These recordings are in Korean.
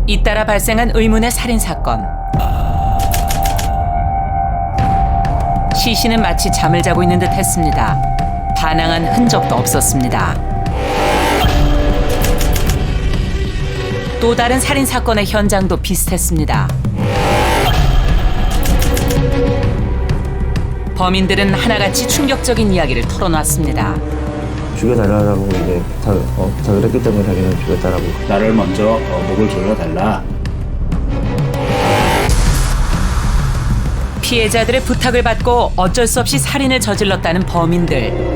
잇따라 발생한 의문의 살인 사건. 시신은 마치 잠을 자고 있는 듯 했습니다. 반항한 흔적도 없었습니다. 또 다른 살인 사건의 현장도 비슷했습니다. 범인들은 하나같이 충격적인 이야기를 털어놨습니다. 죽여달라고 이제 부탁을 했기 때문에 자기는 죽였다라고. 나를 먼저 목을 조여달라. 피해자들의 부탁을 받고 어쩔 수 없이 살인을 저질렀다는 범인들.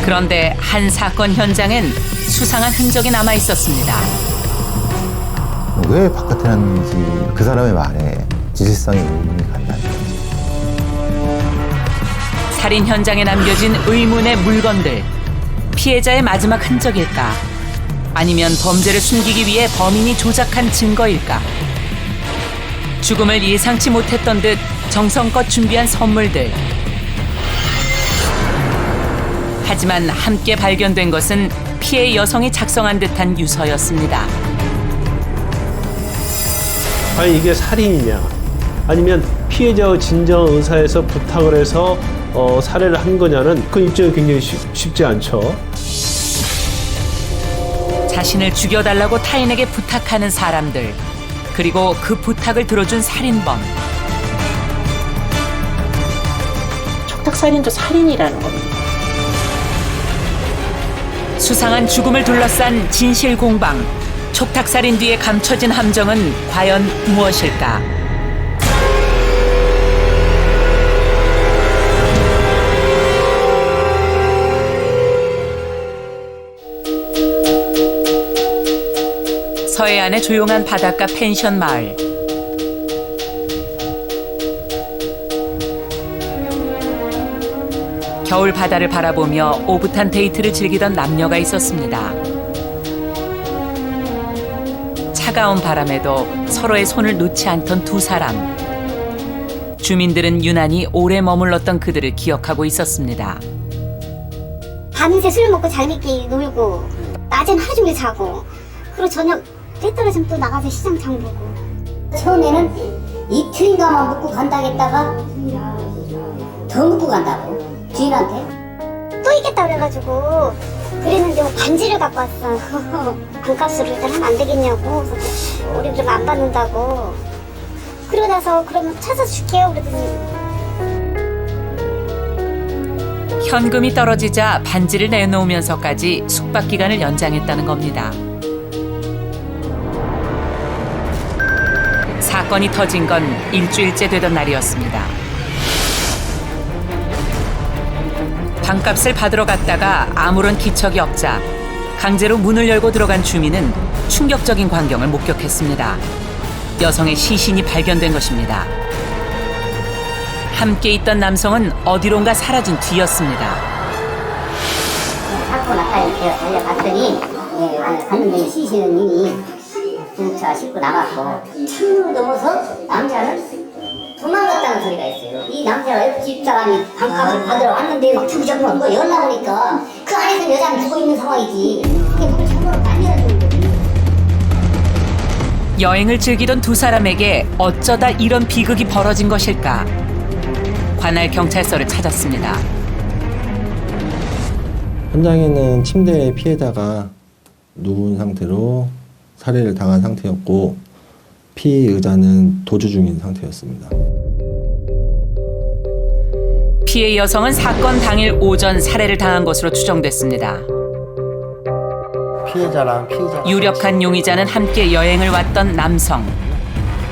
그런데 한 사건 현장엔 수상한 흔적이 남아 있었습니다. 왜 바깥에 놨는지 그 사람의 말에 진실성이 의문이 간다는 거지. 살인 현장에 남겨진 의문의 물건들. 피해자의 마지막 흔적일까? 아니면 범죄를 숨기기 위해 범인이 조작한 증거일까? 죽음을 예상치 못했던 듯 정성껏 준비한 선물들. 하지만 함께 발견된 것은 피해 여성이 작성한 듯한 유서였습니다. 과연 이게 살인이냐, 아니면 피해자의 진정 의사에서 부탁을 해서 살해를 한 거냐는 그 입장이 굉장히 쉽지 않죠. 자신을 죽여달라고 타인에게 부탁하는 사람들, 그리고 그 부탁을 들어준 살인범. 촉탁살인도 살인이라는 겁니다. 수상한 죽음을 둘러싼 진실 공방. 촉탁살인 뒤에 감춰진 함정은 과연 무엇일까? 서해안의 조용한 바닷가 펜션 마을. 겨울 바다를 바라보며 오붓한 데이트를 즐기던 남녀가 있었습니다. 차가운 바람에도 서로의 손을 놓지 않던 두 사람. 주민들은 유난히 오래 머물렀던 그들을 기억하고 있었습니다. 밤새 술 먹고 잘밌게 놀고 낮엔 하루 종일 자고, 그리고 저녁 때 떨어지면 또 나가서 시장 장 보고. 처음에는 이틀인가만 묵고 간다겠다가 더 묵고 간다고 주인한테 또 있겠다 그래가지고 그랬는데 뭐 반지를 갖고 왔어. 반값으로 일단 하면 안 되겠냐고. 우리 그러면 안 받는다고. 그러고 나서 그러면 찾아줄게요 그러더니 현금이 떨어지자 반지를 내놓으면서까지 숙박 기간을 연장했다는 겁니다. 사건이 터진 건 일주일째 되던 날이었습니다. 방값을 받으러 갔다가 아무런 기척이 없자 강제로 문을 열고 들어간 주민은 충격적인 광경을 목격했습니다. 여성의 시신이 발견된 것입니다. 함께 있던 남성은 어디론가 사라진 뒤였습니다. 사고 났다 이렇게 달려갔더니 갔는데 시신은 이미 차 싣고 나갔고 창문을 넘어서 남자는 도망갔다는 소리가 있어요. 이 남자가 옆집 사람이 반값을 받으러 왔는데 막 주저앉고 뭐 열나보니까 그 안에서 여자는 죽어 있는 상황이지. 그게 뭐 창문을 많이 열어주는 거지. 여행을 즐기던 두 사람에게 어쩌다 이런 비극이 벌어진 것일까? 관할 경찰서를 찾았습니다. 현장에는 침대에 피해자가 누운 상태로 살해를 당한 상태였고 피의자는 도주 중인 상태였습니다. 피해 여성은 사건 당일 오전 살해를 당한 것으로 추정됐습니다. 유력한 용의자는 함께 여행을 왔던 남성.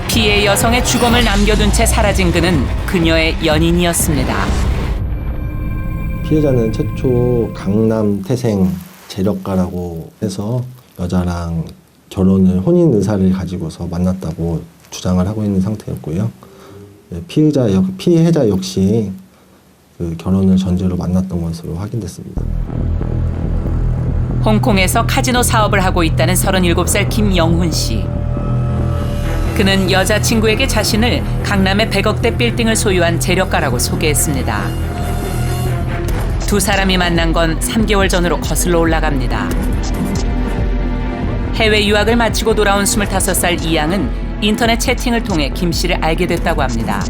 피해 여성의 주검을 남겨둔 채 사라진 그는 그녀의 연인이었습니다. 피해자는 최초 강남 태생 재력가라고 해서 여자랑 혼인 의사를 가지고서 만났다고 주장을 하고 있는 상태였고요. 피해자 역시 그 결혼을 전제로 만났던 것으로 확인됐습니다. 홍콩에서 카지노 사업을 하고 있다는 37살 김영훈 씨. 그는 여자친구에게 자신을 강남의 100억대 빌딩을 소유한 재력가라고 소개했습니다. 두 사람이 만난 건 3개월 전으로 거슬러 올라갑니다. 해외 유학을 마치고 돌아온 25살 이양은 인터넷 채팅을 통해 김 씨를 알게 됐다고 합니다.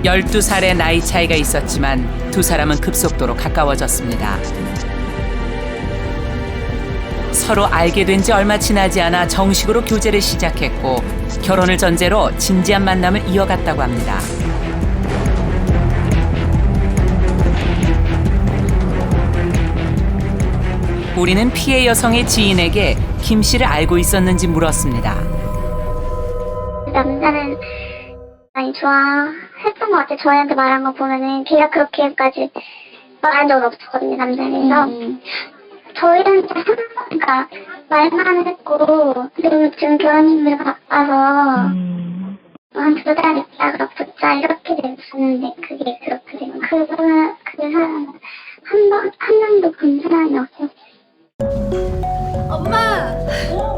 12살의 나이 차이가 있었지만 두 사람은 급속도로 가까워졌습니다. 서로 알게 된 지 얼마 지나지 않아 정식으로 교제를 시작했고 결혼을 전제로 진지한 만남을 이어갔다고 합니다. 우리는 피해 여성의 지인에게 김 씨를 알고 있었는지 물었습니다. 남자는 많이 좋아했던 것 같아요. 저희한테 말한 거 보면은 걔가 그렇게까지 말한 적은 없었거든요, 남자에서. 저희한테 그러니까 말만 했고 그리고 지금 결혼 준비를 바빠서 한 2달 있다가 붙자 이렇게 됐었는데 그게 그렇게 된 거예요. 그 사람 한 명도 본 사람이 없었어요.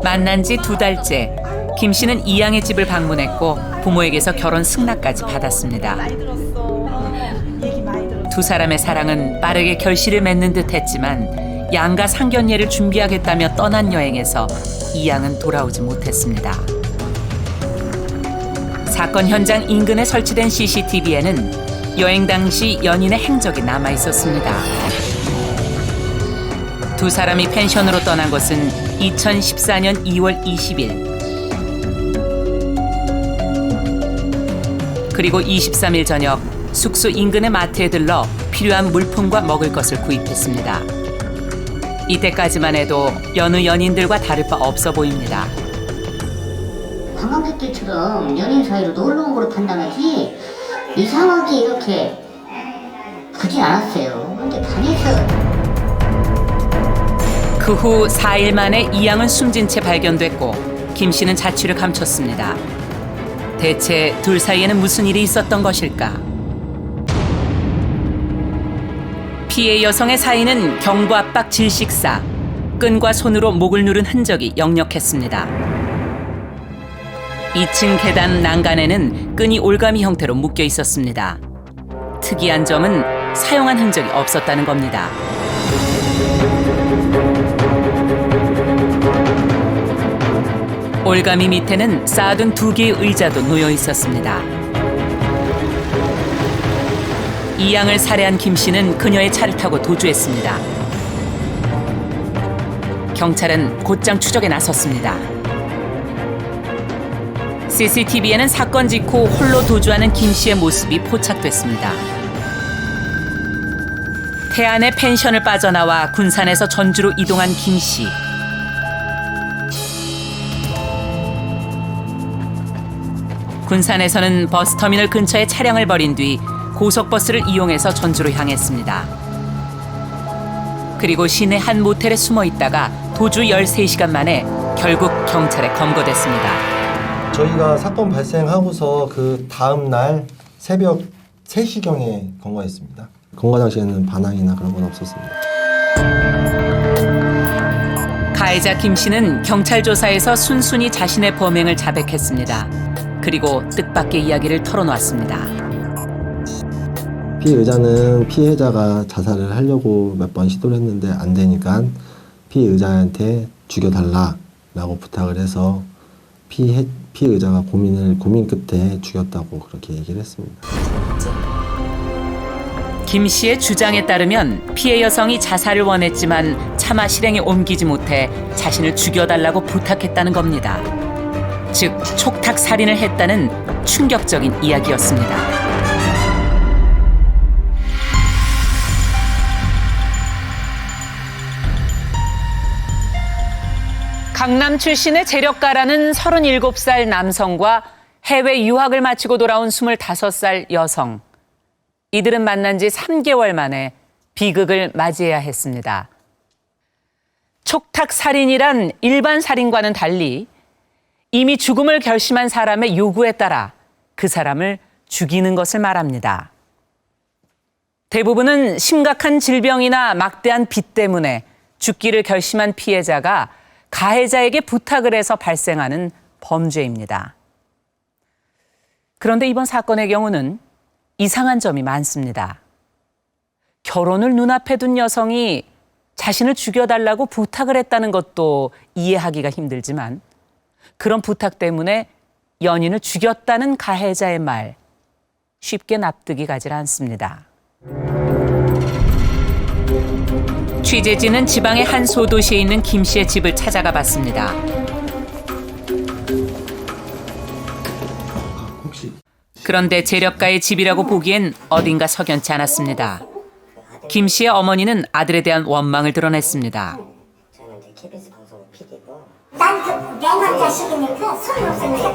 만난 지 2달째. 김 씨는 이양의 집을 방문했고 부모에게서 결혼 승낙까지 받았습니다. 두 사람의 사랑은 빠르게 결실을 맺는 듯 했지만 양가 상견례를 준비하겠다며 떠난 여행에서 이양은 돌아오지 못했습니다. 사건 현장 인근에 설치된 CCTV에는 여행 당시 연인의 행적이 남아 있었습니다. 두 사람이 펜션으로 떠난 것은 2014년 2월 20일. 그리고 23일 저녁 숙소 인근의 마트에 들러 필요한 물품과 먹을 것을 구입했습니다. 이때까지만 해도 여느 연인들과 다를 바 없어 보입니다. 관광객들처럼 연인 사이로 놀러 온 거로 판단하지 이상하게 이렇게 보진 않았어요. 근데 반에서 그 후 4일 만에 이양은 숨진 채 발견됐고 김 씨는 자취를 감췄습니다. 대체 둘 사이에는 무슨 일이 있었던 것일까? 피해 여성의 사인은 경부 압박 질식사, 끈과 손으로 목을 누른 흔적이 역력했습니다. 2층 계단 난간에는 끈이 올가미 형태로 묶여 있었습니다. 특이한 점은 사용한 흔적이 없었다는 겁니다. 올가미 밑에는 쌓아둔 2개의 의자도 놓여 있었습니다. 이양을 살해한 김 씨는 그녀의 차를 타고 도주했습니다. 경찰은 곧장 추적에 나섰습니다. CCTV에는 사건 직후 홀로 도주하는 김 씨의 모습이 포착됐습니다. 태안의 펜션을 빠져나와 군산에서 전주로 이동한 김 씨. 군산에서는 버스터미널 근처에 차량을 버린 뒤 고속버스를 이용해서 전주로 향했습니다. 그리고 시내 한 모텔에 숨어 있다가 도주 13시간 만에 결국 경찰에 검거됐습니다. 저희가 사건 발생하고서 그 다음 날 새벽 3시경에 검거했습니다. 검거 당시에는 반항이나 그런 건 없었습니다. 가해자 김 씨는 경찰 조사에서 순순히 자신의 범행을 자백했습니다. 그리고 뜻밖의 이야기를 털어놓았습니다. 피의자는 피해자가 자살을 하려고 몇 번 시도를 했는데 안 되니까 피의자한테 죽여달라라고 부탁을 해서 피의자가 고민 끝에 죽였다고 그렇게 얘기를 했습니다. 김 씨의 주장에 따르면 피해 여성이 자살을 원했지만 차마 실행에 옮기지 못해 자신을 죽여달라고 부탁했다는 겁니다. 즉 촉탁 살인을 했다는 충격적인 이야기였습니다. 강남 출신의 재력가라는 37살 남성과 해외 유학을 마치고 돌아온 25살 여성. 이들은 만난 지 3개월 만에 비극을 맞이해야 했습니다. 촉탁 살인이란 일반 살인과는 달리 이미 죽음을 결심한 사람의 요구에 따라 그 사람을 죽이는 것을 말합니다. 대부분은 심각한 질병이나 막대한 빚 때문에 죽기를 결심한 피해자가 가해자에게 부탁을 해서 발생하는 범죄입니다. 그런데 이번 사건의 경우는 이상한 점이 많습니다. 결혼을 눈앞에 둔 여성이 자신을 죽여달라고 부탁을 했다는 것도 이해하기가 힘들지만 그런 부탁 때문에 연인을 죽였다는 가해자의 말 쉽게 납득이 가질 않습니다. 취재진은 지방의 한 소도시에 있는 김 씨의 집을 찾아가 봤습니다. 그런데 재력가의 집이라고 보기엔 어딘가 석연치 않았습니다. 김 씨의 어머니는 아들에 대한 원망을 드러냈습니다. 난 내 남자식이니까 소용없으니까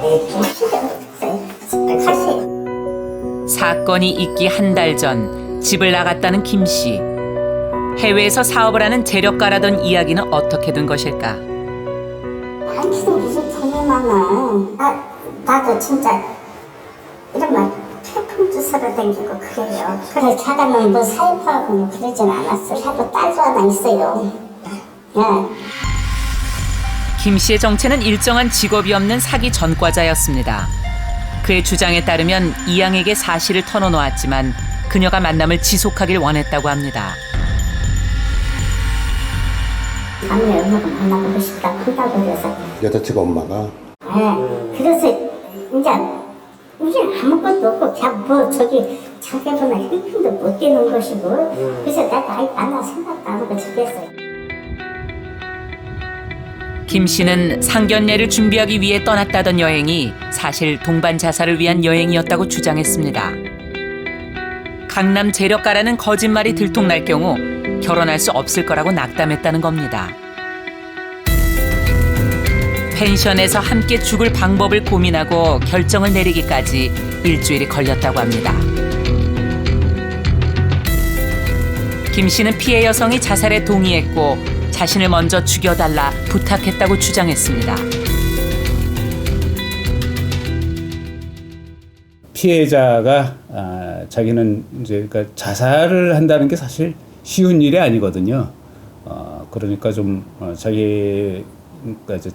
사건이 있기 한 달 전 집을 나갔다는 김 씨. 해외에서 사업을 하는 재력가라던 이야기는 어떻게 된 것일까? 당신은 무슨 돈이 많아. 나도 진짜 이런 말 태풍 주사로 댕기고 그래요. 그래 자가는 뭐 사입하고 그러진 않았어. 하도 딸도 하나 있어요. 김 씨의 정체는 일정한 직업이 없는 사기 전과자였습니다. 그의 주장에 따르면 이양에게 사실을 털어놓았지만 그녀가 만남을 지속하길 원했다고 합니다. 남의 엄마가 만나보고 싶다 한다고 그래서. 여자친구 엄마가? 그래서 이제 우리는 아무것도 없고 그냥 뭐 저기 자기보다 형편도 못 되는 것이고 그래서 내가 아예 만날 생각도 안 하고 죽겠어요. 김 씨는 상견례를 준비하기 위해 떠났다던 여행이 사실 동반 자살을 위한 여행이었다고 주장했습니다. 강남 재력가라는 거짓말이 들통날 경우 결혼할 수 없을 거라고 낙담했다는 겁니다. 펜션에서 함께 죽을 방법을 고민하고 결정을 내리기까지 일주일이 걸렸다고 합니다. 김 씨는 피해 여성이 자살에 동의했고 자신을 먼저 죽여달라 부탁했다고 주장했습니다. 피해자가 자기는 이제 그러니까 자살을 한다는 게 사실 쉬운 일이 아니거든요. 그러니까 좀 자기가 이제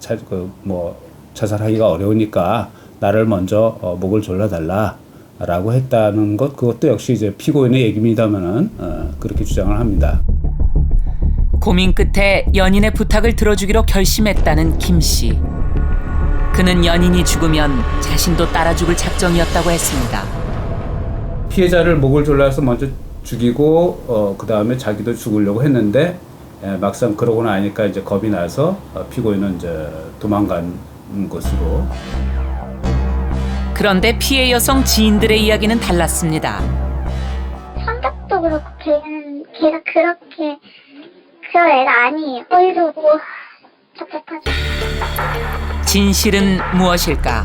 자살하기가 어려우니까 나를 먼저 목을 졸라달라라고 했다는 것, 그것도 역시 이제 피고인의 얘기입니다만은 그렇게 주장을 합니다. 고민 끝에 연인의 부탁을 들어주기로 결심했다는 김 씨. 그는 연인이 죽으면 자신도 따라 죽을 작정이었다고 했습니다. 피해자를 목을 졸라서 먼저 죽이고 그 다음에 자기도 죽으려고 했는데 막상 그러고 나니까 이제 겁이 나서 피고인은 이제 도망간 것으로. 그런데 피해 여성 지인들의 이야기는 달랐습니다. 성격도 그렇고 걔가 그렇게 그럴 애가 아니에요. 어이도 뭐 답답하죠. 진실은 무엇일까?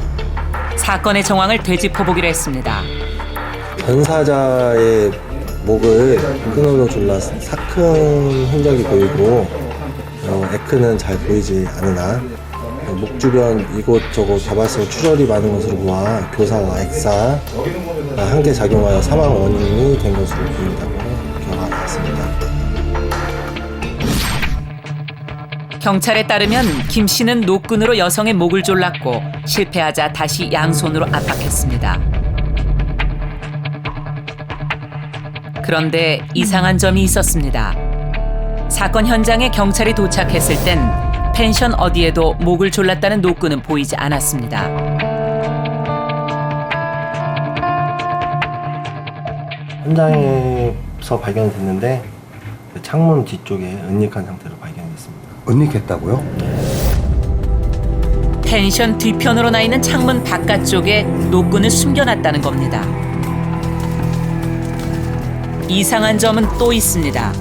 사건의 정황을 되짚어보기로 했습니다. 전사자의 목을 끈으로 졸라 삭힌 흔적이 보이고 에크는 잘 보이지 않으나 목 주변 이곳저곳 다발성 출혈이 많은 것으로 보아 교사와 액사 함께 작용하여 사망 원인이 된 것으로 보인다고 결과가 나왔습니다. 경찰에 따르면 김 씨는 노끈으로 여성의 목을 졸랐고 실패하자 다시 양손으로 압박했습니다. 그런데 이상한 점이 있었습니다. 사건 현장에 경찰이 도착했을 땐 펜션 어디에도 목을 졸랐다는 노끈은 보이지 않았습니다. 현장에서 발견됐는데 창문 뒤쪽에 은닉한 상태로 발견됐습니다. 은닉했다고요? 펜션 뒤편으로 나 있는 창문 바깥쪽에 노끈을 숨겨놨다는 겁니다. 이상한 점은 또 있습니다.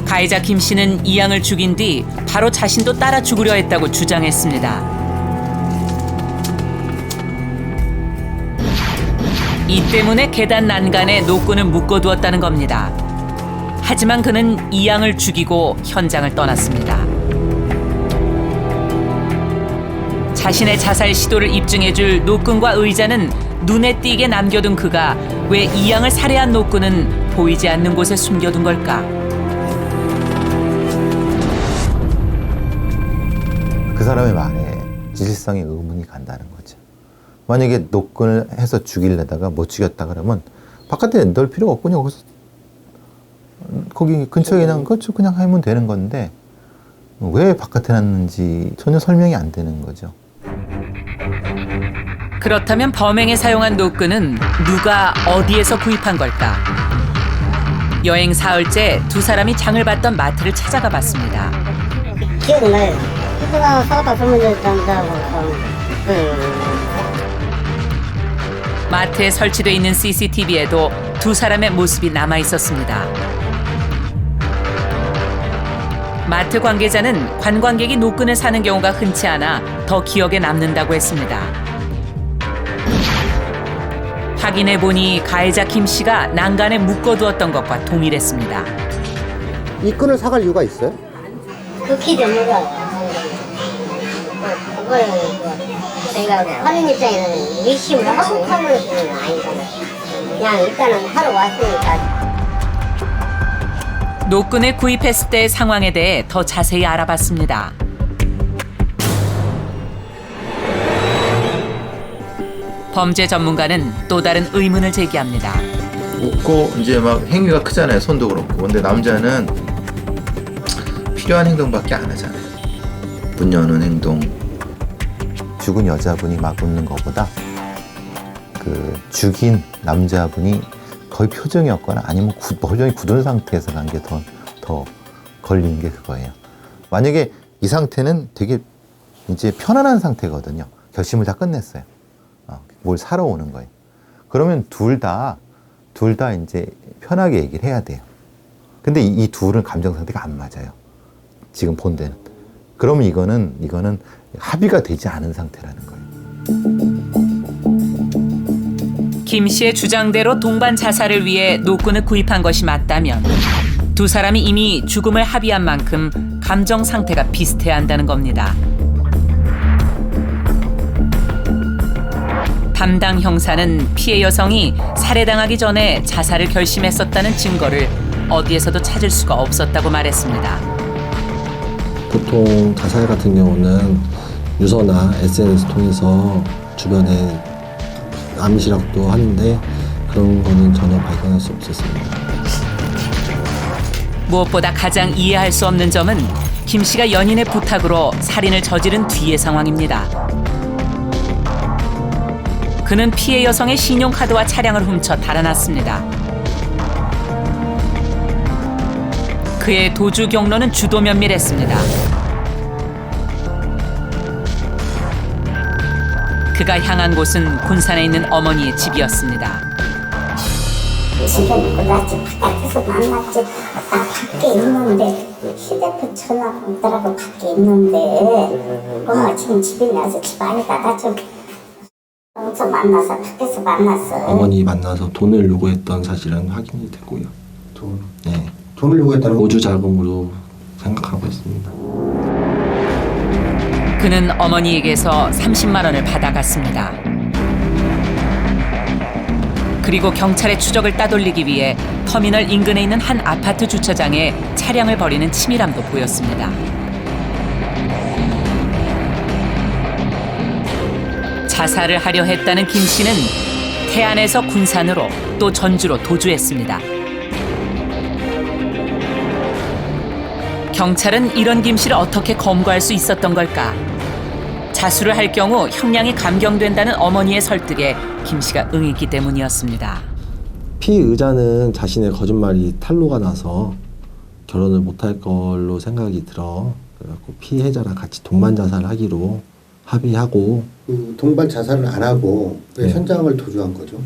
가해자 김 씨는 이양을 죽인 뒤 바로 자신도 따라 죽으려 했다고 주장했습니다. 이 때문에 계단 난간에 노끈을 묶어두었다는 겁니다. 하지만 그는 이양을 죽이고 현장을 떠났습니다. 자신의 자살 시도를 입증해줄 노끈과 의자는 눈에 띄게 남겨둔 그가 왜 이양을 살해한 노끈은 보이지 않는 곳에 숨겨둔 걸까? 그 사람의 말에 진실성에 의문이 간다는 거죠. 만약에 노끈을 해서 죽이려다가 못 죽였다 그러면 바깥에 넣을 필요가 없군요. 거기서 거기 근처에 그냥 그렇죠. 그냥 하면 되는 건데 왜 바깥에 놨는지 전혀 설명이 안 되는 거죠. 그렇다면 범행에 사용한 노끈은 누가 어디에서 구입한 걸까? 여행 사흘째 두 사람이 장을 봤던 마트를 찾아가 봤습니다. 기억나요. 그거 사다 주문했단다고. 마트에 설치돼 있는 CCTV에도 두 사람의 모습이 남아 있었습니다. 마트 관계자는 관광객이 노끈을 사는 경우가 흔치 않아 더 기억에 남는다고 했습니다. 확인해 보니 가해자 김 씨가 난간에 묶어두었던 것과 동일했습니다. 이 끈을 사갈 이유가 있어요? 그키 전문가. 그걸 저희가 하는 입장에는 의심을 하고 하는 건 아니잖아요. 그냥 일단은 하러 왔으니까. 노끈을 구입했을 때의 상황에 대해 더 자세히 알아봤습니다. 범죄 전문가는 또 다른 의문을 제기합니다. 웃고 이제 막 행위가 크잖아요. 손도 그렇고. 근데 남자는 필요한 행동밖에 안 하잖아요. 문 여는 행동. 죽은 여자분이 막 웃는 것보다 그 죽인 남자분이 거의 표정이었거나 아니면 표정이 굳은 상태에서 간 게 더 걸리는 게 그거예요. 만약에 이 상태는 되게 이제 편안한 상태거든요. 결심을 다 끝냈어요. 뭘 사러 오는 거예요. 그러면 둘 다 이제 편하게 얘기를 해야 돼요. 근데 이 둘은 감정 상태가 안 맞아요. 지금 본 데는. 그러면 이거는 합의가 되지 않은 상태라는 거예요. 김 씨의 주장대로 동반 자살을 위해 노끈을 구입한 것이 맞다면 두 사람이 이미 죽음을 합의한 만큼 감정 상태가 비슷해야 한다는 겁니다. 담당 형사는 피해 여성이 살해당하기 전에 자살을 결심했었다는 증거를 어디에서도 찾을 수가 없었다고 말했습니다. 보통 자살 같은 경우는 유서나 SNS 통해서 주변에 암시락도 하는데 그런 거는 전혀 발견할 수 없었습니다. 무엇보다 가장 이해할 수 없는 점은 김 씨가 연인의 부탁으로 살인을 저지른 뒤의 상황입니다. 그는 피해 여성의 신용카드와 차량을 훔쳐 달아났습니다. 그의 도주 경로는 주도 면밀했습니다. 그가 향한 곳은 군산에 있는 어머니의 집이었습니다. 집에 나 지금 바깥에서 만났지. 나 밖에 있는데 휴대폰 전화가 오더라고. 밖에 있는데 지금 집에 나서 집 안에다 나 좀 만나서 밖에서 만났어. 어머니 만나서 돈을 요구했던 사실은 확인이 됐고요. 돈. 네. 돈을 요구했다는 거? 모주 자금으로 생각하고 있습니다. 그는 어머니에게서 30만 원을 받아갔습니다. 그리고 경찰의 추적을 따돌리기 위해 터미널 인근에 있는 한 아파트 주차장에 차량을 버리는 치밀함도 보였습니다. 자살을 하려 했다는 김 씨는 태안에서 군산으로 또 전주로 도주했습니다. 경찰은 이런 김 씨를 어떻게 검거할 수 있었던 걸까? 자수를 할 경우 형량이 감경된다는 어머니의 설득에 김 씨가 응했기 때문이었습니다. 피의자는 자신의 거짓말이 탄로가 나서 결혼을 못할 걸로 생각이 들어 그래갖고 피해자랑 같이 동반 자살하기로 합의하고 그 동반 자살을 안 하고 왜 네. 현장을 도주한 거죠?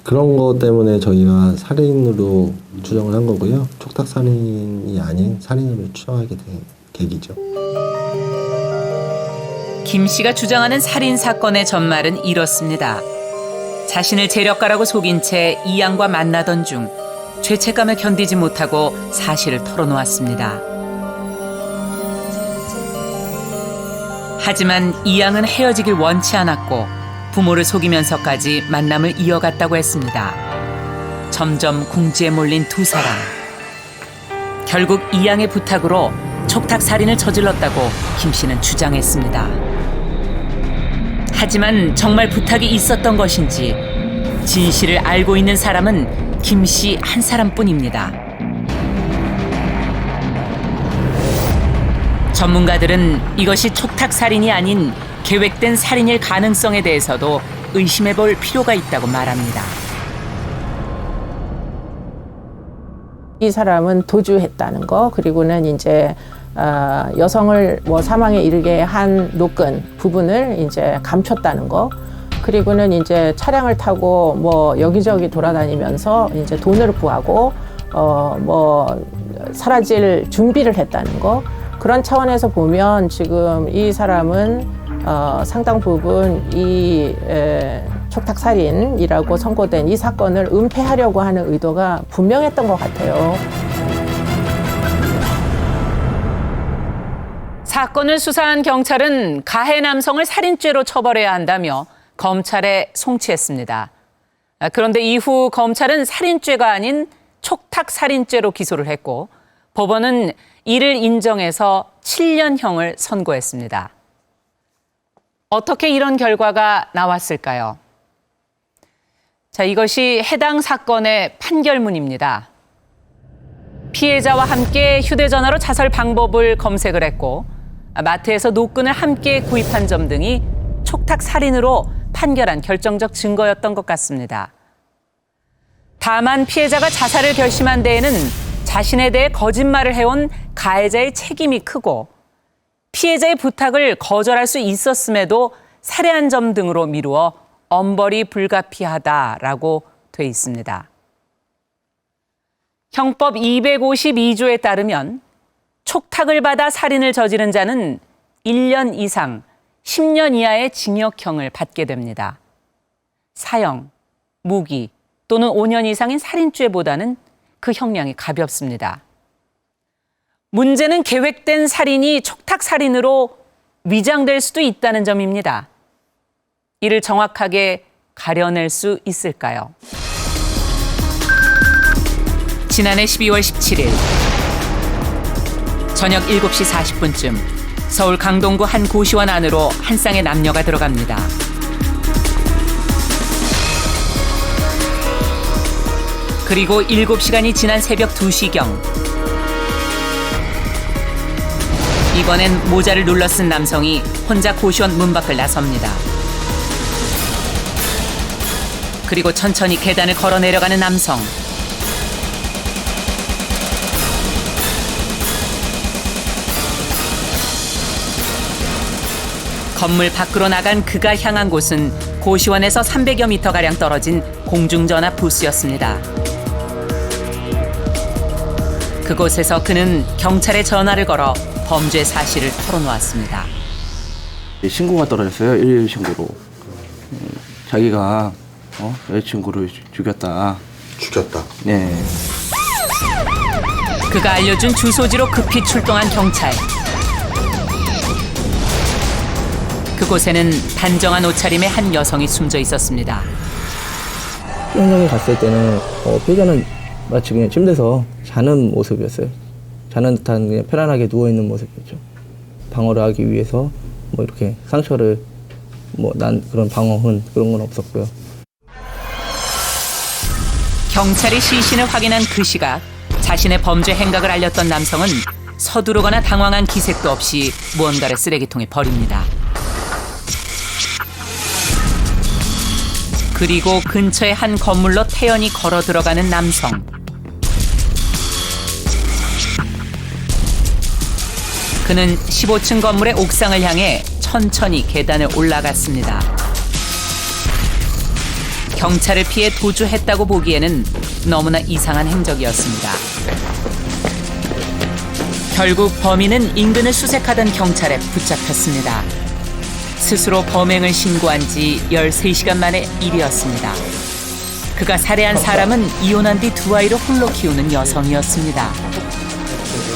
그런 것 때문에 저희가 살인으로 추정을 한 거고요. 촉탁 살인이 아닌 살인으로 추정하게 된 계기죠. 김 씨가 주장하는 살인 사건의 전말은 이렇습니다. 자신을 재력가라고 속인 채 이양과 만나던 중 죄책감을 견디지 못하고 사실을 털어놓았습니다. 하지만 이양은 헤어지길 원치 않았고 부모를 속이면서까지 만남을 이어갔다고 했습니다. 점점 궁지에 몰린 두 사람. 결국 이양의 부탁으로 촉탁 살인을 저질렀다고 김 씨는 주장했습니다. 하지만 정말 부탁이 있었던 것인지 진실을 알고 있는 사람은 김 씨 한 사람뿐입니다. 전문가들은 이것이 촉탁살인이 아닌 계획된 살인일 가능성에 대해서도 의심해 볼 필요가 있다고 말합니다. 이 사람은 도주했다는 거, 그리고는 이제 여성을 뭐 사망에 이르게 한 노끈 부분을 이제 감췄다는 거, 그리고는 이제 차량을 타고 뭐 여기저기 돌아다니면서 이제 돈을 구하고 뭐 사라질 준비를 했다는 거. 그런 차원에서 보면 지금 이 사람은 상당 부분 이 촉탁살인이라고 선고된 이 사건을 은폐하려고 하는 의도가 분명했던 것 같아요. 사건을 수사한 경찰은 가해 남성을 살인죄로 처벌해야 한다며 검찰에 송치했습니다. 그런데 이후 검찰은 살인죄가 아닌 촉탁살인죄로 기소를 했고 법원은 이를 인정해서 7년형을 선고했습니다. 어떻게 이런 결과가 나왔을까요? 자, 이것이 해당 사건의 판결문입니다. 피해자와 함께 휴대전화로 자살 방법을 검색을 했고 마트에서 노끈을 함께 구입한 점 등이 촉탁살인으로 판결한 결정적 증거였던 것 같습니다. 다만 피해자가 자살을 결심한 데에는 자신에 대해 거짓말을 해온 가해자의 책임이 크고 피해자의 부탁을 거절할 수 있었음에도 살해한 점 등으로 미루어 엄벌이 불가피하다라고 돼 있습니다. 형법 252조에 따르면 촉탁을 받아 살인을 저지른 자는 1년 이상 10년 이하의 징역형을 받게 됩니다. 사형, 무기 또는 5년 이상인 살인죄보다는 그 형량이 가볍습니다. 문제는 계획된 살인이 촉탁살인으로 위장될 수도 있다는 점입니다. 이를 정확하게 가려낼 수 있을까요? 지난해 12월 17일 저녁 7시 40분쯤 서울 강동구 한 고시원 안으로 한 쌍의 남녀가 들어갑니다. 그리고 7시간이 지난 새벽 2시경 이번엔 모자를 눌러 쓴 남성이 혼자 고시원 문 밖을 나섭니다. 그리고 천천히 계단을 걸어 내려가는 남성. 건물 밖으로 나간 그가 향한 곳은 고시원에서 300여 미터가량 떨어진 공중전화 부스였습니다. 그곳에서 그는 경찰에 전화를 걸어 범죄 사실을 털어놓았습니다. 신고가 떨어졌어요. 112 신고로. 자기가 여자친구를 죽였다. 죽였다. 네. 그가 알려준 주소지로 급히 출동한 경찰. 그곳에는 단정한 옷차림의 한 여성이 숨져 있었습니다. 현장에 갔을 때는 피해자는 마치 그냥 침대에서 자는 모습이었어요. 자는 듯한 그냥 편안하게 누워있는 모습이었죠. 방어를 하기 위해서 뭐 이렇게 상처를 난 그런 방어흔 그런 건 없었고요. 경찰이 시신을 확인한 그 시각 자신의 범죄 행각을 알렸던 남성은 서두르거나 당황한 기색도 없이 무언가를 쓰레기통에 버립니다. 그리고 근처의 한 건물로 태연히 걸어 들어가는 남성. 그는 15층 건물의 옥상을 향해 천천히 계단을 올라갔습니다. 경찰을 피해 도주했다고 보기에는 너무나 이상한 행적이었습니다. 결국 범인은 인근을 수색하던 경찰에 붙잡혔습니다. 스스로 범행을 신고한 지 13시간 만의 일이었습니다. 그가 살해한 사람은 이혼한 뒤 2아이를 홀로 키우는 여성이었습니다.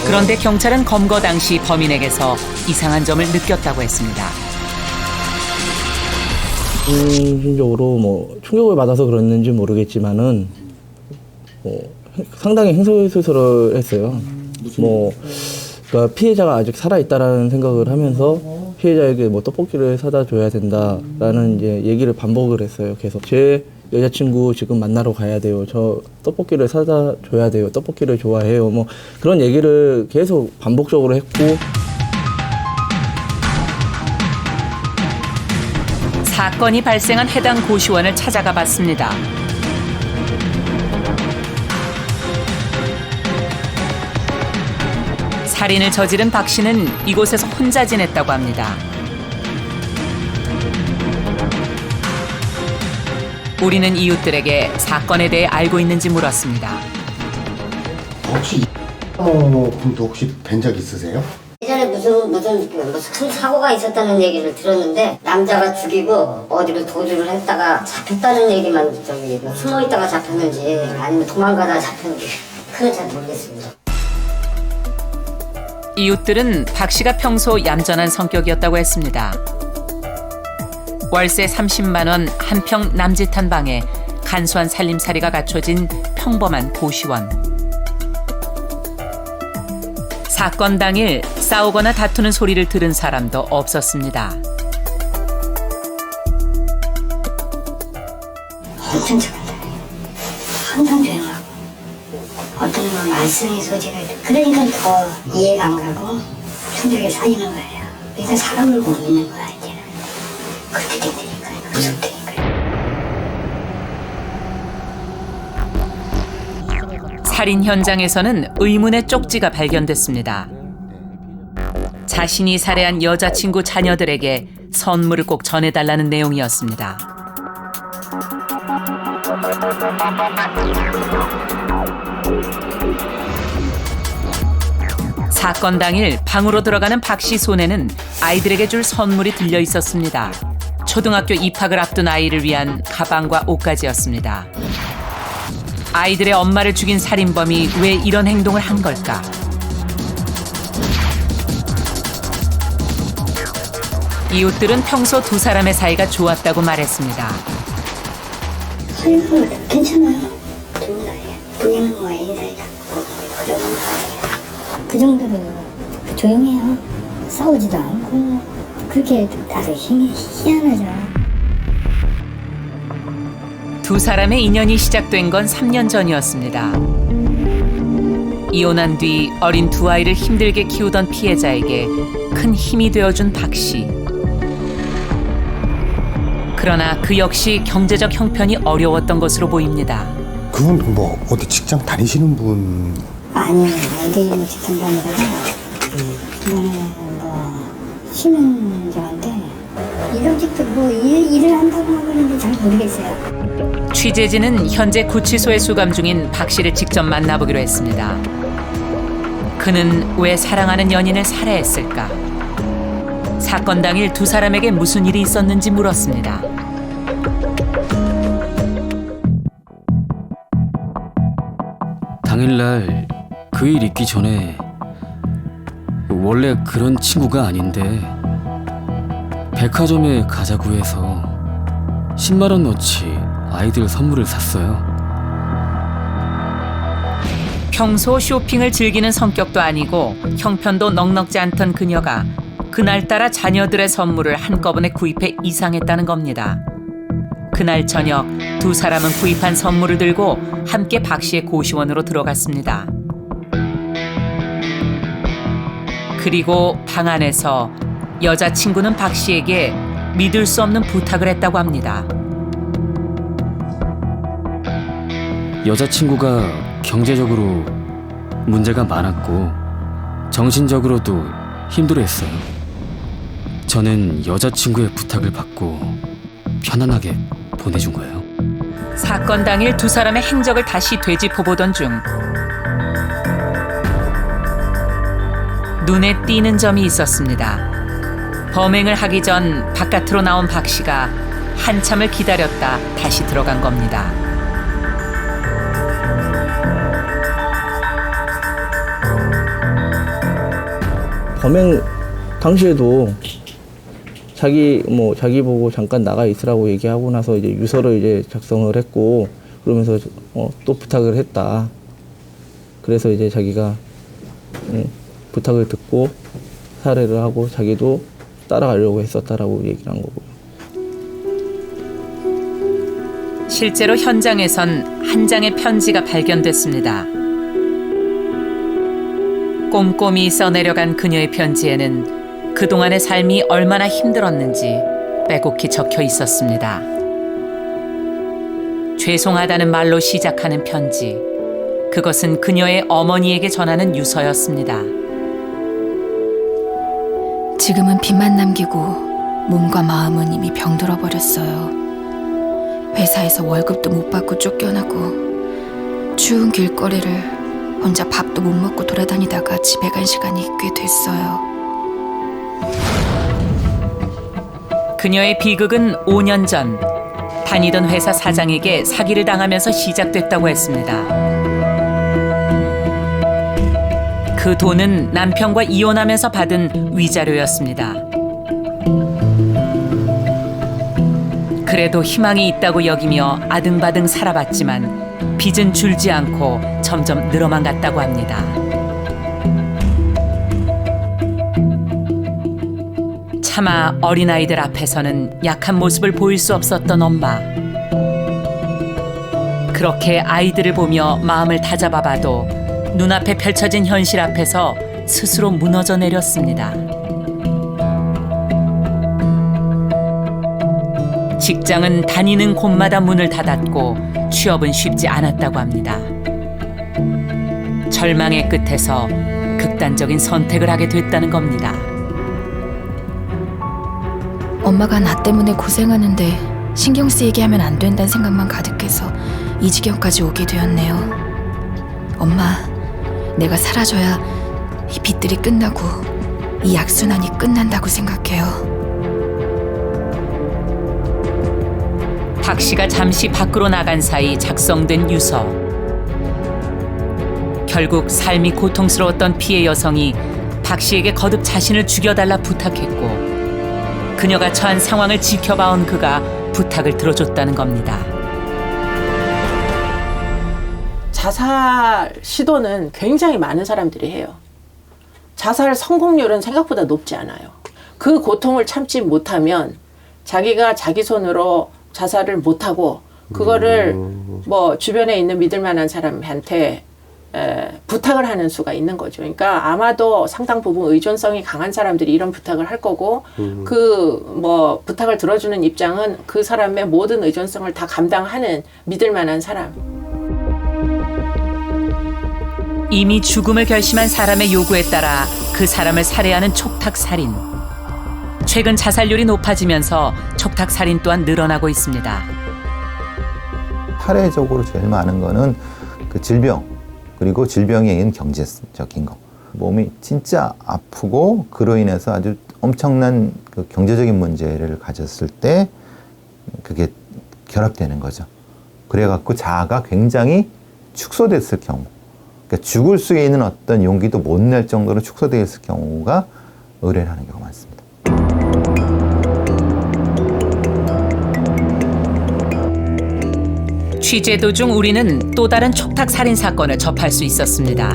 그런데 경찰은 검거 당시 범인에게서 이상한 점을 느꼈다고 했습니다. 심리적으로 충격을 받아서 그랬는지 모르겠지만은 상당히 행소수설을 했어요. 그러니까 피해자가 아직 살아있다라는 생각을 하면서 피해자에게 떡볶이를 사다 줘야 된다라는 이제 얘기를 반복을 했어요. 계속 제 여자친구 지금 만나러 가야 돼요. 저 떡볶이를 사다 줘야 돼요. 떡볶이를 좋아해요. 뭐 그런 얘기를 계속 반복적으로 했고. 사건이 발생한 해당 고시원을 찾아가 봤습니다. 살인을 저지른 박 씨는 이곳에서 혼자 지냈다고 합니다. 우리는 이웃들에게 사건에 대해 알고 있는지 물었습니다. 혹시 분도 혹시 뵌 적 있으세요? 예전에 무슨 큰 사고가 있었다는 얘기를 들었는데 남자가 죽이고 어디로 도주를 했다가 잡혔다는 얘기만 저기 숨어 있다가 잡혔는지 아니면 도망가다 잡혔는지 그건 잘 모르겠습니다. 이웃들은 박 씨가 평소 얌전한 성격이었다고 했습니다. 월세 30만 원 한 평 남짓한 방에 간소한 살림살이가 갖춰진 평범한 고시원. 사건 당일 싸우거나 다투는 소리를 들은 사람도 없었습니다. 어떤 척한다. 항상 조용하고 어떤 건 말썽의 소지가 있고 그러니까 더 이해가 안 가고 충격에 쌓이는 거예요. 그러니까 사람을 보고 있는 거야 이제는. 그렇게 되니까 무섭다니까요. 살인 현장에서는 의문의 쪽지가 발견됐습니다. 자신이 살해한 여자친구 자녀들에게 선물을 꼭 전해달라는 내용이었습니다. 사건 당일 방으로 들어가는 박 씨 손에는 아이들에게 줄 선물이 들려 있었습니다. 초등학교 입학을 앞둔 아이를 위한 가방과 옷까지였습니다. 아이들의 엄마를 죽인 살인범이 왜 이런 행동을 한 걸까? 이웃들은 평소 두 사람의 사이가 좋았다고 말했습니다. 사이가 괜찮아요. 좋은 사이야. 부인과 애인 사이가 그런 사이야. 그 정도로 조용해요. 싸우지도 않고 그렇게 아주 희한하죠. 두 사람의 인연이 시작된 건 3년 전이었습니다. 이혼한 뒤 어린 두 아이를 힘들게 키우던 피해자에게 큰 힘이 되어준 박 씨. 그러나 그 역시 경제적 형편이 어려웠던 것으로 보입니다. 그분 뭐 어디 직장 다니시는 분? 아니요, 어디 직장 다니다가 뭐 쉬는 저한테 일용직도 뭐 일을 한다고 하는데 잘 모르겠어요. 취재진은 현재 구치소에 수감 중인 박 씨를 직접 만나보기로 했습니다. 그는 왜 사랑하는 연인을 살해했을까? 사건 당일 두 사람에게 무슨 일이 있었는지 물었습니다. 당일날 그 일 있기 전에 원래 그런 친구가 아닌데 백화점에 가자고 해서 10만 원어치 아이들 선물을 샀어요. 평소 쇼핑을 즐기는 성격도 아니고 형편도 넉넉지 않던 그녀가 그날따라 자녀들의 선물을 한꺼번에 구입해 이상했다는 겁니다. 그날 저녁 두 사람은 구입한 선물을 들고 함께 박 씨의 고시원으로 들어갔습니다. 그리고 방 안에서 여자친구는 박 씨에게 믿을 수 없는 부탁을 했다고 합니다. 여자친구가 경제적으로 문제가 많았고 정신적으로도 힘들어했어요. 저는 여자친구의 부탁을 받고 편안하게 보내준 거예요. 사건 당일 두 사람의 행적을 다시 되짚어보던 중 눈에 띄는 점이 있었습니다. 범행을 하기 전 바깥으로 나온 박 씨가 한참을 기다렸다 다시 들어간 겁니다. 범행 당시에도 자기 보고 잠깐 나가 있으라고 얘기하고 나서 이제 유서를 이제 작성을 했고 그러면서 또 부탁을 했다. 그래서 이제 자기가 부탁을 듣고 살해를 하고 자기도 따라가려고 했었다라고 얘기를 한 거고요. 실제로 현장에선 한 장의 편지가 발견됐습니다. 꼼꼼히 써내려간 그녀의 편지에는 그동안의 삶이 얼마나 힘들었는지 빼곡히 적혀 있었습니다. 죄송하다는 말로 시작하는 편지. 그것은 그녀의 어머니에게 전하는 유서였습니다. 지금은 빚만 남기고 몸과 마음은 이미 병들어 버렸어요. 회사에서 월급도 못 받고 쫓겨나고 추운 길거리를 혼자 밥도 못 먹고 돌아다니다가 집에 간 시간이 꽤 됐어요. 그녀의 비극은 5년 전 다니던 회사 사장에게 사기를 당하면서 시작됐다고 했습니다. 그 돈은 남편과 이혼하면서 받은 위자료였습니다. 그래도 희망이 있다고 여기며 아등바등 살아봤지만 빚은 줄지 않고 점점 늘어만 갔다고 합니다. 차마 어린아이들 앞에서는 약한 모습을 보일 수 없었던 엄마. 그렇게 아이들을 보며 마음을 다잡아봐도 눈앞에 펼쳐진 현실 앞에서 스스로 무너져 내렸습니다. 직장은 다니는 곳마다 문을 닫았고 취업은 쉽지 않았다고 합니다. 절망의 끝에서 극단적인 선택을 하게 됐다는 겁니다. 엄마가 나 때문에 고생하는데 신경 쓰이게 하면 안 된다는 생각만 가득해서 이 지경까지 오게 되었네요. 엄마, 내가 사라져야 이 빚들이 끝나고 이 악순환이 끝난다고 생각해요. 박 씨가 잠시 밖으로 나간 사이 작성된 유서. 결국 삶이 고통스러웠던 피해 여성이 박 씨에게 거듭 자신을 죽여달라 부탁했고 그녀가 처한 상황을 지켜봐온 그가 부탁을 들어줬다는 겁니다. 자살 시도는 굉장히 많은 사람들이 해요. 자살 성공률은 생각보다 높지 않아요. 그 고통을 참지 못하면 자기가 자기 손으로 자살을 못하고 그거를 뭐 주변에 있는 믿을 만한 사람한테 부탁을 하는 수가 있는 거죠. 그러니까 아마도 상당 부분 의존성이 강한 사람들이 이런 부탁을 할 거고 그 뭐 부탁을 들어주는 입장은 그 사람의 모든 의존성을 다 감당하는 믿을 만한 사람. 이미 죽음을 결심한 사람의 요구에 따라 그 사람을 살해하는 촉탁살인. 최근 자살률이 높아지면서 촉탁살인 또한 늘어나고 있습니다. 사례적으로 제일 많은 거는 그 질병, 그리고 질병에 의한 경제적인 거. 몸이 진짜 아프고 그로 인해서 아주 엄청난 그 경제적인 문제를 가졌을 때 그게 결합되는 거죠. 그래갖고 자아가 굉장히 축소됐을 경우, 그러니까 죽을 수 있는 어떤 용기도 못 낼 정도로 축소되어 있을 경우가 의뢰를 하는 경우가 많습니다. 취재 도중 우리는 또 다른 촉탁 살인 사건을 접할 수 있었습니다.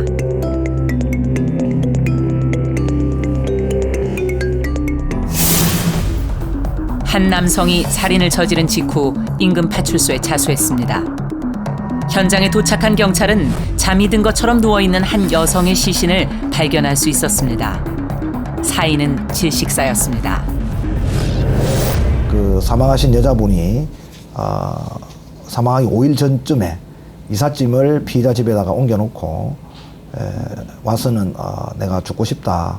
한 남성이 살인을 저지른 직후 인근 파출소에 자수했습니다. 현장에 도착한 경찰은 잠이 든 것처럼 누워있는 한 여성의 시신을 발견할 수 있었습니다. 사인은 질식사였습니다. 그 사망하신 여자분이 사망하기 5일 전쯤에 이삿짐을 피의자 집에다가 옮겨놓고 와서는 내가 죽고 싶다,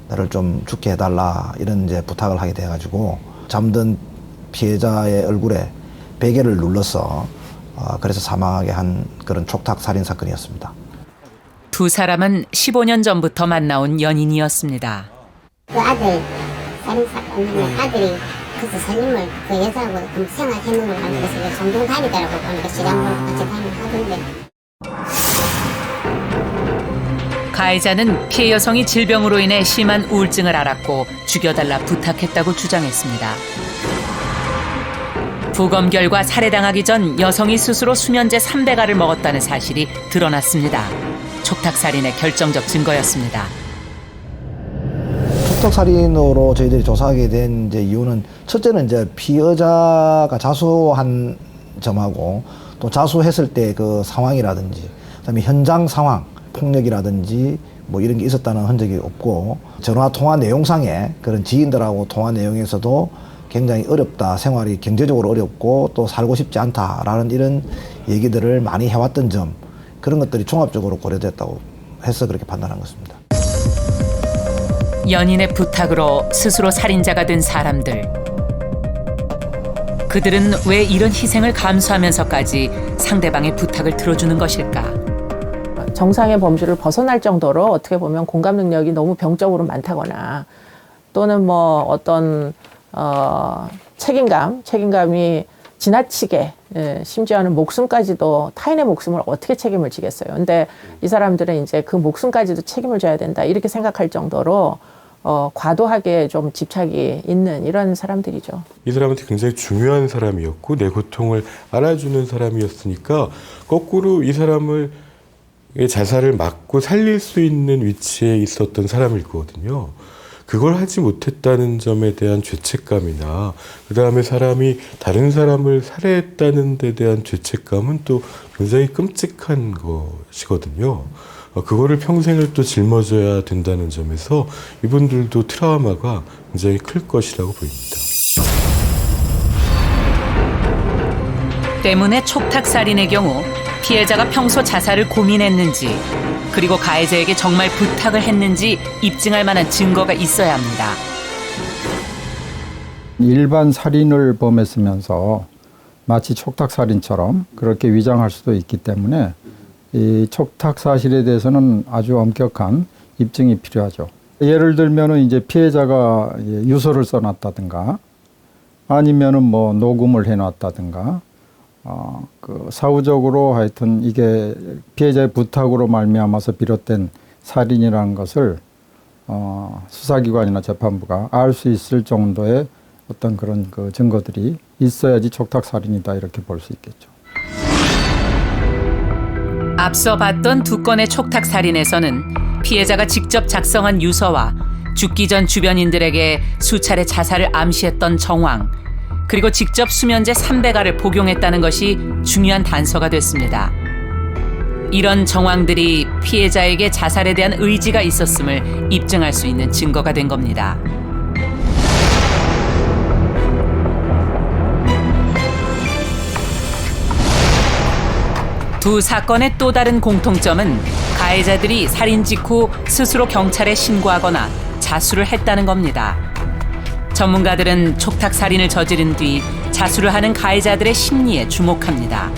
나를 좀 죽게 해달라 이런 이제 부탁을 하게 돼가지고 잠든 피해자의 얼굴에 베개를 눌러서 그래서 사망하게 한 그런 촉탁 살인 사건이었습니다. 두 사람은 15년 전부터 만나온 연인이었습니다. 그 아들 살인 사건은 아들이 그래서 살림을 그 여자하고 생활해놓은 걸 알고 있어서 종종 다니더라고. 보니까 시장으로 같이 다니고 하던데. 가해자는 피해 여성이 질병으로 인해 심한 우울증을 앓았고 죽여달라 부탁했다고 주장했습니다. 부검 결과 살해당하기 전 여성이 스스로 수면제 300알을 먹었다는 사실이 드러났습니다. 촉탁살인의 결정적 증거였습니다. 촉탁살인으로 저희들이 조사하게 된 이제 이유는 첫째는 이제 피의자가 자수한 점하고 또 자수했을 때 그 상황이라든지 그다음에 현장 상황, 폭력이라든지 뭐 이런 게 있었다는 흔적이 없고 전화 통화 내용상에 그런 지인들하고 통화 내용에서도 굉장히 어렵다, 생활이 경제적으로 어렵고 또 살고 싶지 않다라는 이런 얘기들을 많이 해왔던 점, 그런 것들이 종합적으로 고려됐다고 해서 그렇게 판단한 것입니다. 연인의 부탁으로 스스로 살인자가 된 사람들. 그들은 왜 이런 희생을 감수하면서까지 상대방의 부탁을 들어주는 것일까? 정상의 범주를 벗어날 정도로 어떻게 보면 공감 능력이 너무 병적으로 많다거나 또는 뭐 어떤 책임감이 지나치게 심지어는 목숨까지도 타인의 목숨을 어떻게 책임을 지겠어요. 근데 이 사람들은 이제 그 목숨까지도 책임을 져야 된다 이렇게 생각할 정도로 과도하게 좀 집착이 있는 이런 사람들이죠. 이 사람한테 굉장히 중요한 사람이었고 내 고통을 알아주는 사람이었으니까 거꾸로 이 사람을 자살을 막고 살릴 수 있는 위치에 있었던 사람일 거거든요. 그걸 하지 못했다는 점에 대한 죄책감이나 그 다음에 사람이 다른 사람을 살해했다는 데 대한 죄책감은 또 굉장히 끔찍한 것이거든요. 그거를 평생을 또 짊어져야 된다는 점에서 이분들도 트라우마가 굉장히 클 것이라고 보입니다. 때문에 촉탁살인의 경우 피해자가 평소 자살을 고민했는지 그리고 가해자에게 정말 부탁을 했는지 입증할 만한 증거가 있어야 합니다. 일반 살인을 범했으면서 마치 촉탁살인처럼 그렇게 위장할 수도 있기 때문에 이 촉탁 사실에 대해서는 아주 엄격한 입증이 필요하죠. 예를 들면은 이제 피해자가 유서를 써놨다든가 아니면은 뭐 녹음을 해놨다든가 그 사후적으로 하여튼 이게 피해자의 부탁으로 말미암아서 비롯된 살인이라는 것을 수사기관이나 재판부가 알 수 있을 정도의 어떤 그런 그 증거들이 있어야지 촉탁살인이다 이렇게 볼 수 있겠죠. 앞서 봤던 두 건의 촉탁살인에서는 피해자가 직접 작성한 유서와 죽기 전 주변인들에게 수차례 자살을 암시했던 정황, 그리고 직접 수면제 300알을 복용했다는 것이 중요한 단서가 됐습니다. 이런 정황들이 피해자에게 자살에 대한 의지가 있었음을 입증할 수 있는 증거가 된 겁니다. 두 사건의 또 다른 공통점은 가해자들이 살인 직후 스스로 경찰에 신고하거나 자수를 했다는 겁니다. 전문가들은 촉탁살인을 저지른 뒤 자수를 하는 가해자들의 심리에 주목합니다.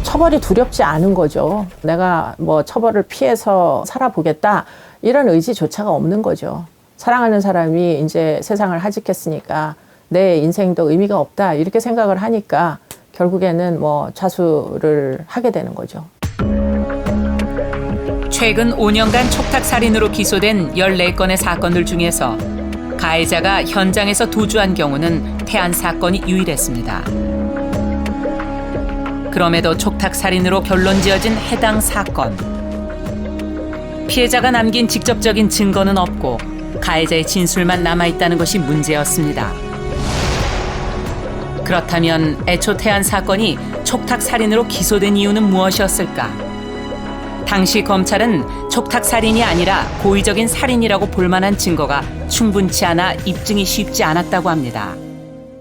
처벌이 두렵지 않은 거죠. 내가 뭐 처벌을 피해서 살아보겠다 이런 의지조차가 없는 거죠. 사랑하는 사람이 이제 세상을 하직했으니까 내 인생도 의미가 없다 이렇게 생각을 하니까 결국에는 뭐 자수를 하게 되는 거죠. 최근 5년간 촉탁살인으로 기소된 14건의 사건들 중에서 가해자가 현장에서 도주한 경우는 태안 사건이 유일했습니다. 그럼에도 촉탁살인으로 결론지어진 해당 사건. 피해자가 남긴 직접적인 증거는 없고 가해자의 진술만 남아있다는 것이 문제였습니다. 그렇다면 애초 태안 사건이 촉탁살인으로 기소된 이유는 무엇이었을까? 당시 검찰은 촉탁살인이 아니라 고의적인 살인이라고 볼 만한 증거가 충분치 않아 입증이 쉽지 않았다고 합니다.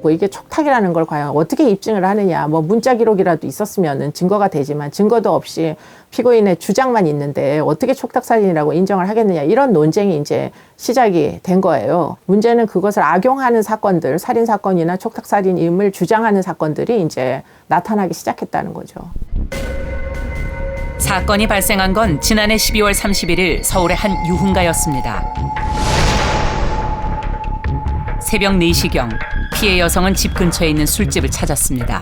뭐 이게 촉탁이라는 걸 과연 어떻게 입증을 하느냐, 뭐 문자 기록이라도 있었으면은 증거가 되지만 증거도 없이 피고인의 주장만 있는데 어떻게 촉탁살인이라고 인정을 하겠느냐, 이런 논쟁이 이제 시작이 된 거예요. 문제는 그것을 악용하는 사건들, 살인 사건이나 촉탁살인임을 주장하는 사건들이 이제 나타나기 시작했다는 거죠. 사건이 발생한 건 지난해 12월 31일 서울의 한 유흥가였습니다. 새벽 4시경 피해 여성은 집 근처에 있는 술집을 찾았습니다.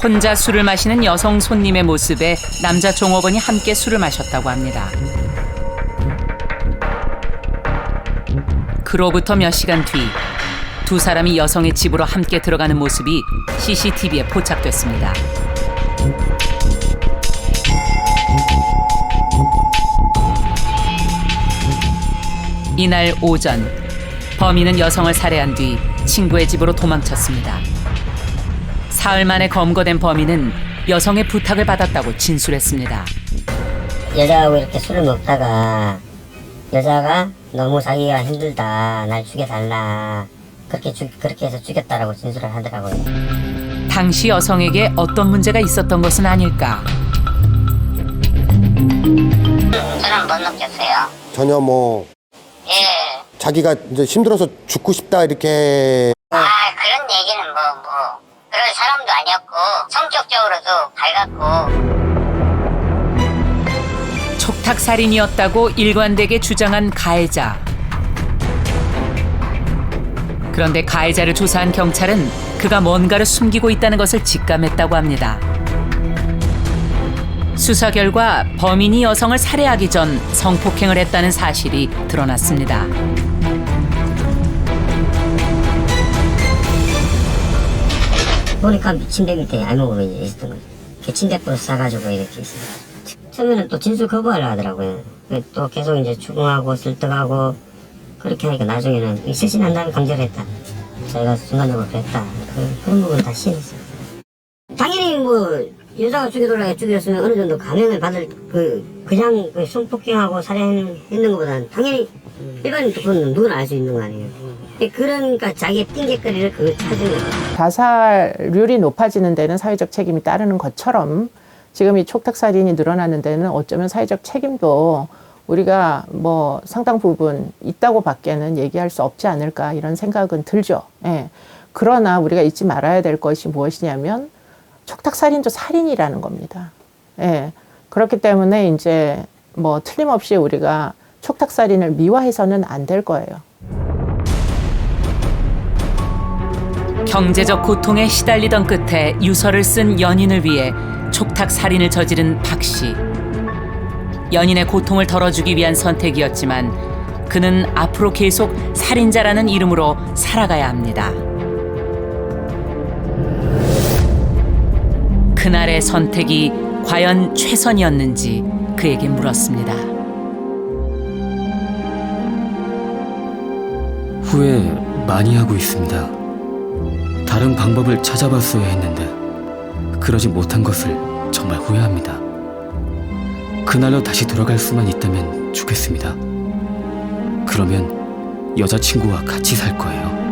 혼자 술을 마시는 여성 손님의 모습에 남자 종업원이 함께 술을 마셨다고 합니다. 그로부터 몇 시간 뒤 두 사람이 여성의 집으로 함께 들어가는 모습이 CCTV에 포착됐습니다. 이날 오전 범인은 여성을 살해한 뒤 친구의 집으로 도망쳤습니다. 사흘 만에 검거된 범인은 여성의 부탁을 받았다고 진술했습니다. 여자하고 이렇게 술을 먹다가 여자가 너무 자기가 힘들다, 날 죽여달라, 그렇게 해서 죽였다라고 진술을 하더라고요. 당시 여성에게 어떤 문제가 있었던 것은 아닐까. 저는 못 느꼈어요. 전혀 뭐 예. 자기가 이제 힘들어서 죽고 싶다 이렇게 그런 얘기는 그럴 사람도 아니었고 성격적으로도 밝았고. 촉탁살인이었다고 일관되게 주장한 가해자. 그런데 가해자를 조사한 경찰은 그가 뭔가를 숨기고 있다는 것을 직감했다고 합니다. 수사 결과 범인이 여성을 살해하기 전 성폭행을 했다는 사실이 드러났습니다. 보니까 침대 밑에 알몸으로 이제 있었던 거죠. 그 침대부터 싸가지고 이렇게 있어요. 처음에는 또 진술 거부하려 하더라고요. 또 계속 이제 추궁하고 설득하고 그렇게 하니까 나중에는 실신한 다음에 강제를 했다. 저희가 순간적으로 그랬다. 그런 부분 다 시인했어요. 당연히 여자가 죽였으면 어느 정도 감형을 받을 그냥 성폭행하고 살해했는 것보다는 당연히 일반인 그건 누구나 알 수 있는 거 아니에요. 그러니까 자기의 핑계거리를 찾은 거예요. 자살률이 높아지는 데는 사회적 책임이 따르는 것처럼 지금 이 촉탁살인이 늘어나는 데는 어쩌면 사회적 책임도 우리가 상당 부분 있다고 밖에는 얘기할 수 없지 않을까 이런 생각은 들죠. 예. 그러나 우리가 잊지 말아야 될 것이 무엇이냐면 촉탁살인도 살인이라는 겁니다. 예. 그렇기 때문에 이제 틀림없이 우리가 촉탁살인을 미화해서는 안 될 거예요. 경제적 고통에 시달리던 끝에 유서를 쓴 연인을 위해 촉탁살인을 저지른 박 씨. 연인의 고통을 덜어주기 위한 선택이었지만 그는 앞으로 계속 살인자라는 이름으로 살아가야 합니다. 그날의 선택이 과연 최선이었는지 그에게 물었습니다. 후회 많이 하고 있습니다. 다른 방법을 찾아봤어야 했는데 그러지 못한 것을 정말 후회합니다. 그날로 다시 돌아갈 수만 있다면 좋겠습니다. 그러면 여자친구와 같이 살 거예요.